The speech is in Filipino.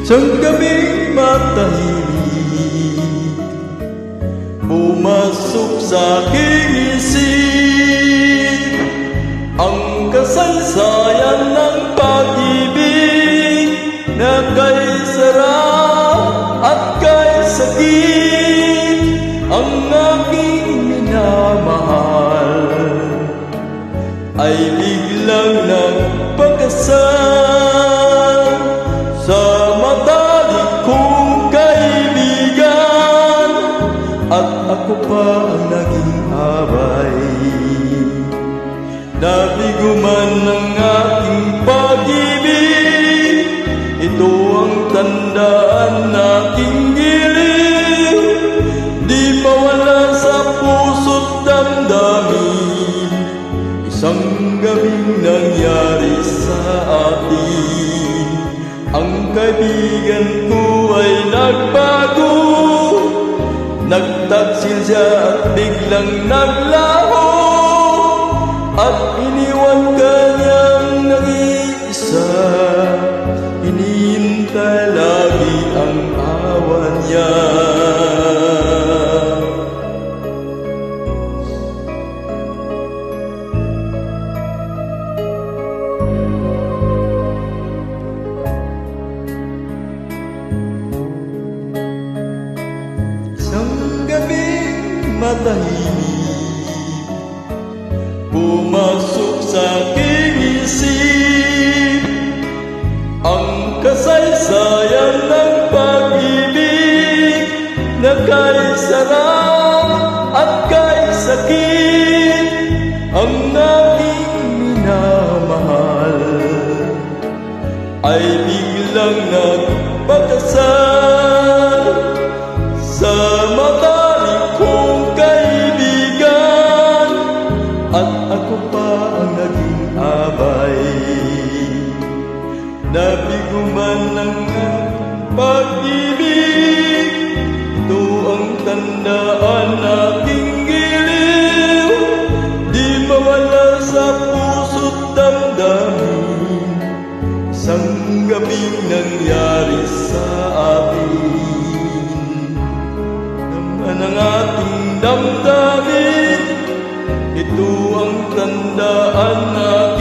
Isang gabing matahimik, pumasok sa aking isip ang kasaysayan ng pag-ibig na kay sarap at kay sakit. Ang aking minamahal ay biglang nagpakasal sa matalik kong kaibigan, at ako pa ang naging abay. Nabiguman ng aking pag-ibig, ito ang tandaan na aking giliw. Di mawala sa puso't damdamin, isang gabing nangyari sa atin. Ang kaibigan ko ay nagbago, nagtaksil siya at biglang naglaho, at iniwan kanyang nag-iisa. Hinihintay lagi ang awa niya. Matahimik, pumasok sa aking isip ang kasaysayan ng pag-ibig na kay sarap at kay sakit. Ang aking minamahal ay biglang nagpakasal sa matalik kong kaibigan, at ako pa ang naging abay. Nabiguman ng pag-ibig, ito ang tandaan na aking giliw. Di mawala sa puso't damdamin, isang gabing nangyari sa atin. Ng ating damdamin, ito ang tandaan na